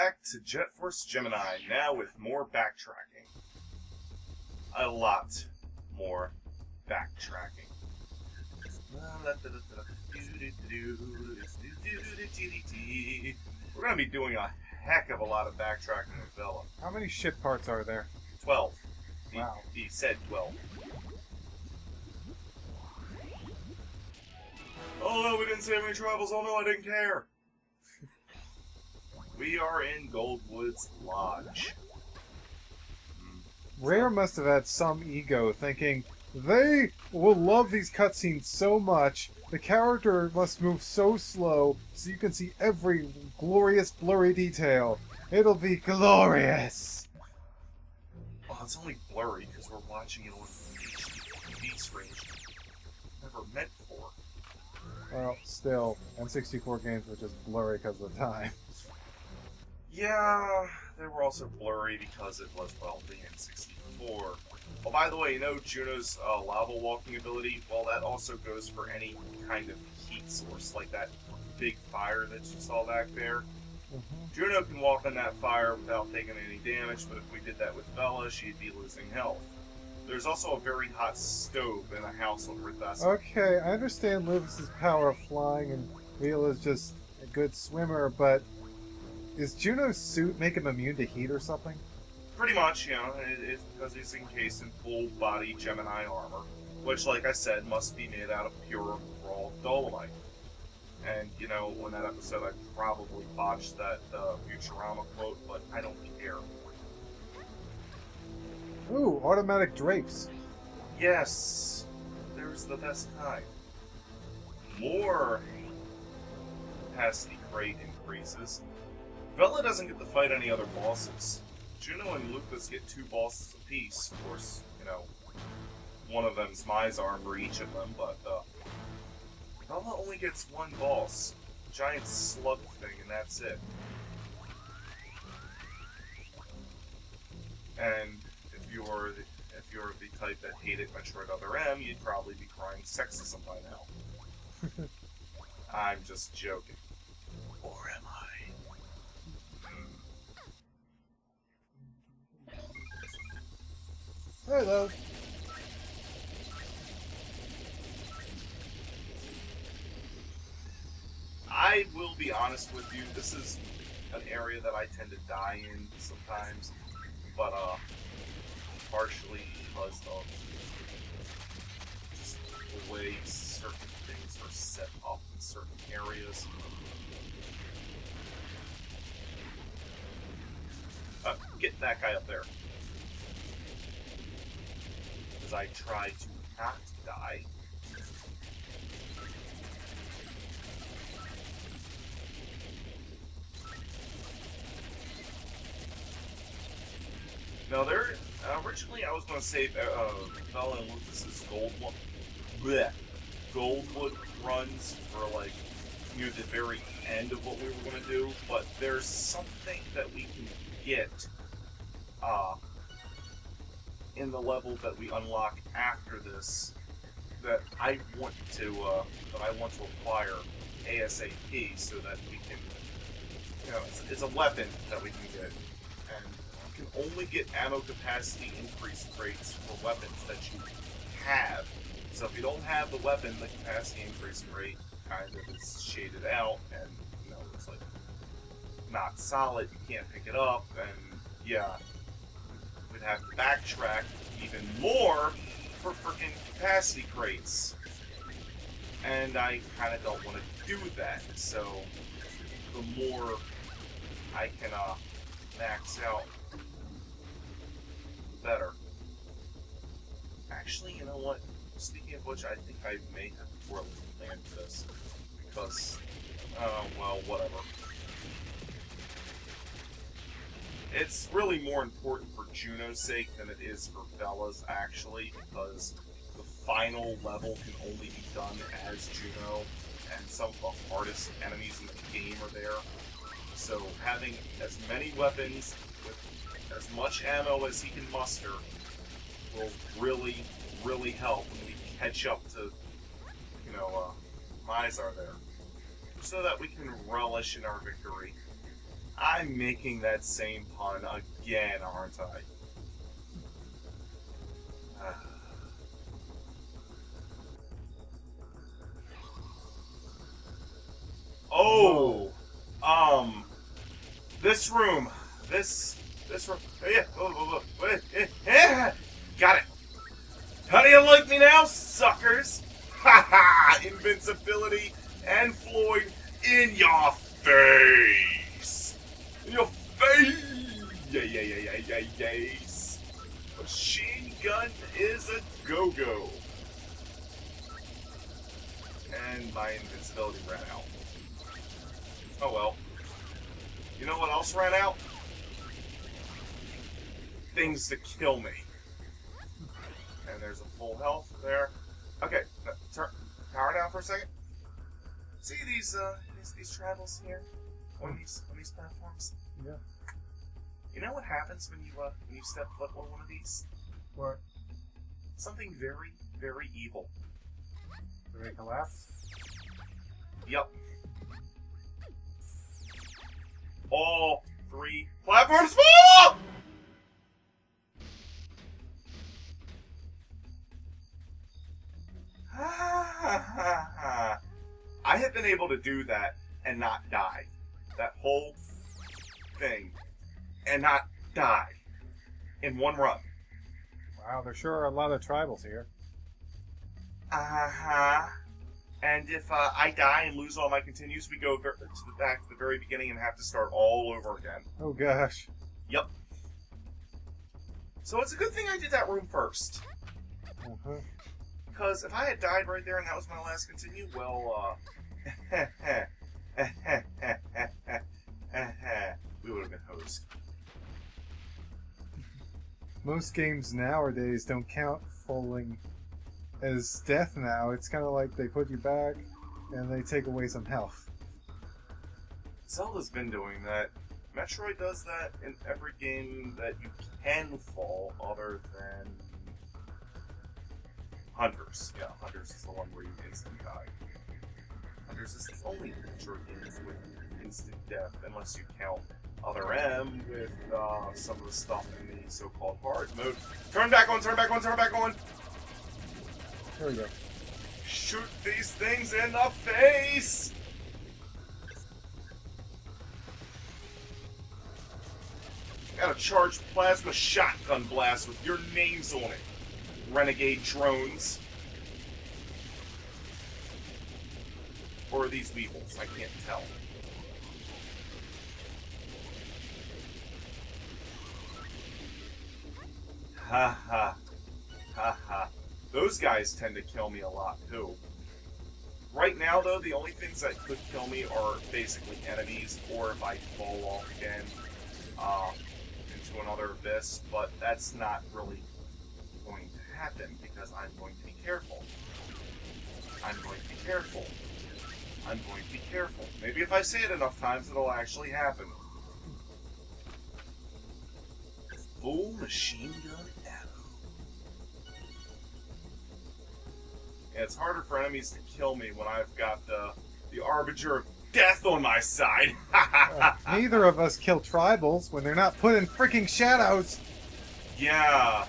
back to Jet Force Gemini, now with more backtracking. A lot more backtracking. We're going to be doing a heck of a lot of backtracking with Vela. How many ship parts are there? 12. Wow. He said 12. Oh no, we didn't save any travels. Oh no, I didn't care. We are in Goldwood's Lodge. Rare must have had some ego, thinking, they will love these cutscenes so much, the character must move so slow so you can see every glorious blurry detail. It'll be glorious! Oh, it's only blurry because we're watching it on HD screen. Never meant for. Well, still, N64 games were just blurry because of the time. Yeah, they were also blurry because it was, well, the N64. Oh, by the way, you know Juno's lava walking ability? Well, that also goes for any kind of heat source, like that big fire that you saw back there. Juno can walk on that fire without taking any damage, but if we did that with Vela, she'd be losing health. There's also a very hot stove in a house on Rithessa. Okay, I understand Luvis's power of flying and Vela's just a good swimmer, but does Juno's suit make him immune to heat or something? Pretty much, you know, it's because he's encased in full-body Gemini armor, which, like I said, must be made out of pure, raw dolomite. And, you know, in that episode I probably botched that Futurama quote, but I don't care. Ooh, automatic drapes. Yes, there's the best kind. More capacity crate increases. Vela doesn't get to fight any other bosses. Juno and Lucas get 2 bosses apiece. Of course, you know, one of them's Mizar for each of them, but Vela only gets 1 boss. Giant slug thing, and that's it. And if you're the type that hated Metroid Other M, you'd probably be crying sexism by now. I'm just joking. Or am I? Hello. I will be honest with you, this is an area that I tend to die in sometimes, but partially because of just the way certain things are set up in certain areas. Get that guy up there. As I try to not die. Now, originally I was going to save Vela and Lucas's Goldwood runs for, like, near the very end of what we were going to do, but there's something that we can get in the level that we unlock after this that I want to acquire ASAP so that we can, you know, it's a weapon that we can get, and you can only get ammo capacity increase rates for weapons that you have. So if you don't have the weapon, the capacity increase rate kind of is shaded out, and you know, it's like not solid. You can't pick it up, and yeah, we'd have to backtrack even more for freaking capacity crates, and I kind of don't want to do that. So the more I can max out, the better. Actually, you know what? Speaking of which, I think I may have poorly planned this because, well, whatever. It's really more important for Juno's sake than it is for Vela's, actually, because the final level can only be done as Juno, and some of the hardest enemies in the game are there. So having as many weapons with as much ammo as he can muster will really, really help when we catch up to, you know, Mizar there, so that we can relish in our victory. I'm making that same pun again, aren't I? Oh, this room, this room. Yeah, got it. How do you like me now, suckers? Ha ha! Invincibility and Floyd in your face. In your face. Yes. Machine gun is a go-go. And my invincibility ran out. Oh well. You know what else ran out? Things to kill me. And there's a full health there. Okay, turn power down for a second. See these travels here on these platforms? Yeah. You know what happens when you step foot on one of these? What? Something very, very evil. Do they collapse? Yep. All 3 platforms fall! I have been able to do that and not die. That whole thing and not die in one run. Wow, there sure are a lot of tribals here. And if I die and lose all my continues, we go back to the very beginning and have to start all over again. Oh gosh. Yep. So it's a good thing I did that room first. Uh-huh. Because if I had died right there and that was my last continue, well, we would have been hosed. Most games nowadays don't count falling as death now. It's kind of like they put you back and they take away some health. Zelda's been doing that. Metroid does that in every game that you can fall other than Hunters. Yeah, Hunters is the one where you instant die. Hunters is the only Metroid game with instant death, unless you count Other M with some of the stuff in the so-called hard mode. Turn back on, turn back on, turn back on! There we go. Shoot these things in the face! Got a charged plasma shotgun blast with your names on it. Renegade drones. Or are these weevils? I can't tell. Ha ha. Ha ha. Those guys tend to kill me a lot too. Right now though, the only things that could kill me are basically enemies, or if I fall off again into another abyss, but that's not really going to happen because I'm going to be careful. I'm going to be careful. I'm going to be careful. Maybe if I say it enough times, it'll actually happen. Full machine gun ammo. Yeah, it's harder for enemies to kill me when I've got the Arbiter of Death on my side. Neither of us kill tribals when they're not put in freaking shadows. Yeah.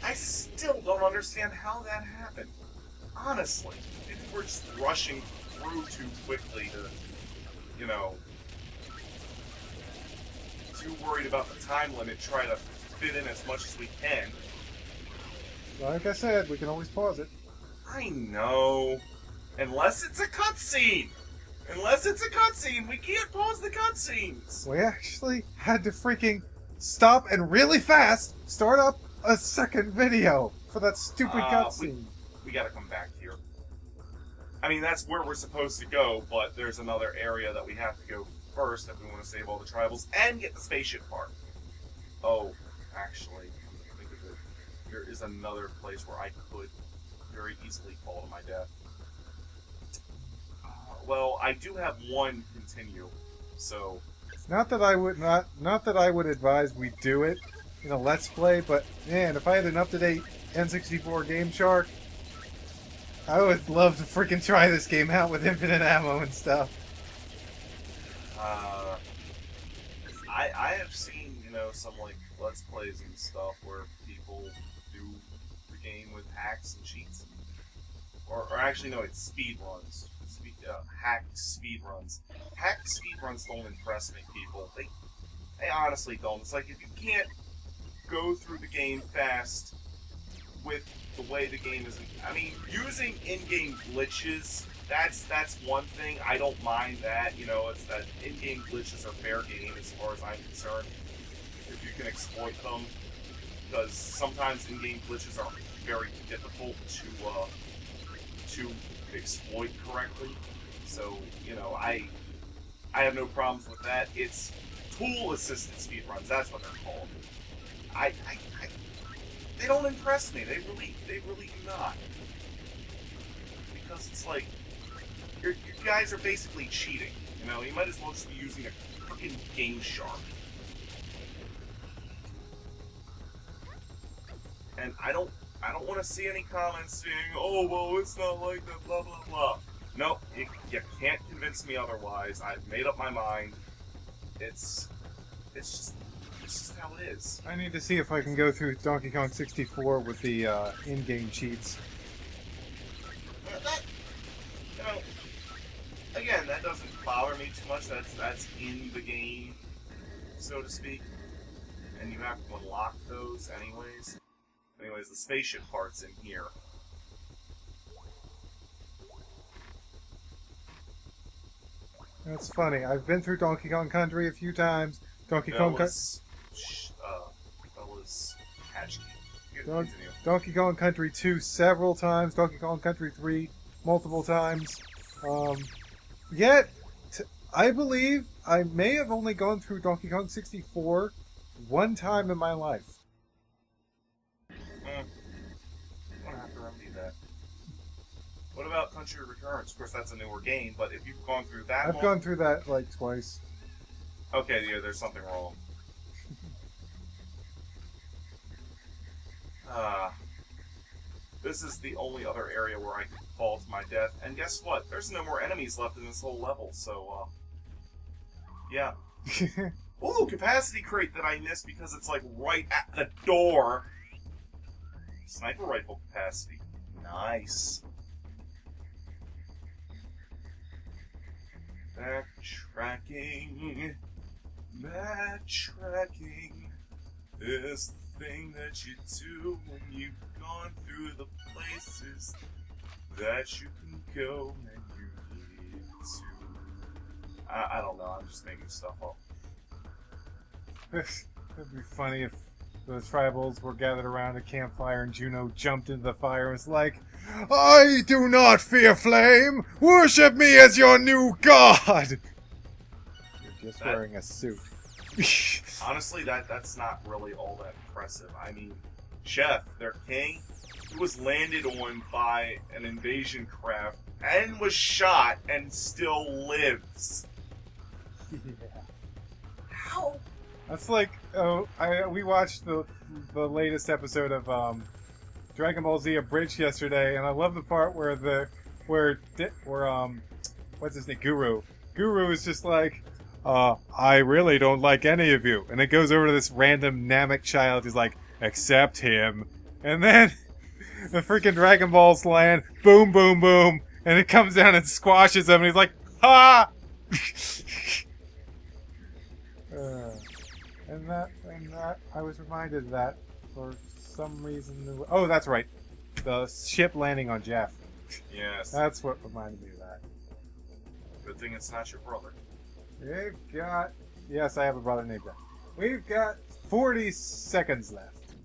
I still don't understand how that happened. Honestly. Maybe we're just rushing through too quickly to, you know, too worried about the time limit, try to fit in as much as we can. Like I said, we can always pause it. I know. Unless it's a cutscene. Unless it's a cutscene, we can't pause the cutscenes. We actually had to freaking stop and really fast start up a second video for that stupid cutscene. We gotta come back here. I mean, that's where we're supposed to go, but there's another area that we have to go first if we want to save all the tribals and get the spaceship part. Oh, actually, think of it. There is another place where I could very easily fall to my death. Well, I do have one continue, so Not that I would advise we do it in a Let's Play, but man, if I had an up-to-date N64 Game Shark, I would love to freaking try this game out with infinite ammo and stuff. I have seen, some like Let's Plays and stuff where people do the game with hacks and cheats. Or actually, no, it's speed runs. Hacked speed runs. Hacked speed runs don't impress me, people. They honestly don't. It's like if you can't go through the game fast with the way the game is. I mean, using in-game glitches, that's one thing. I don't mind that. It's that in-game glitches are fair game as far as I'm concerned. If you can exploit them, because sometimes in-game glitches are very difficult to exploit correctly. So, I have no problems with that. It's tool-assisted speedruns. That's what they're called. They don't impress me. They really do not. Because it's like, you guys are basically cheating. You might as well just be using a freaking Game Shark. And I don't want to see any comments saying, "Oh, well, it's not like that." Blah blah blah. No, you can't convince me otherwise. I've made up my mind. It's just how it is. I need to see if I can go through Donkey Kong 64 with the in-game cheats. Again, that doesn't bother me too much. That's in the game, so to speak, and you have to unlock those anyways. Anyways, the spaceship part's in here. That's funny. I've been through Donkey Kong Country a few times. Donkey Kong Country 2 several times. Donkey Kong Country 3 multiple times. Yet, I believe I may have only gone through Donkey Kong 64 one time in my life. I'm gonna have to remedy that. What about Country Returns? Of course, that's a newer game, but if you've gone through that I've gone through that like twice. Okay, yeah, there's something wrong. This is the only other area where I can fall to my death. And guess what? There's no more enemies left in this whole level, so, yeah. Ooh, capacity crate that I missed because it's, like, right at the door. Sniper rifle capacity. Nice. Backtracking is the thing that you do when you've gone through the places that you can go and you need to. I don't know, I'm just making stuff up. It'd be funny if the tribals were gathered around a campfire and Juno jumped into the fire and was like, "I do not fear flame! Worship me as your new god!" You're just wearing a suit. Honestly, that's not really all that impressive. I mean, Chef, their king, who was landed on by an invasion craft and was shot and still lives. Yeah. How? That's like, we watched the latest episode of Dragon Ball Z Abridged yesterday, and I love the part where what's his name, Guru is just like, I really don't like any of you, and it goes over to this random Namek child. He's like, accept him, and then the freaking Dragon Balls land, boom, boom, boom, and it comes down and squashes him, and he's like, ha! And that, I was reminded of that for some reason. Oh, that's right. The ship landing on Jeff. Yes. That's what reminded me of that. Good thing it's not your brother. We've got... Yes, I have a brother named Jeff. We've got 40 seconds left.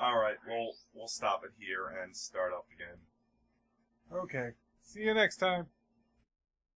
Alright, we'll stop it here and start up again. Okay. See you next time.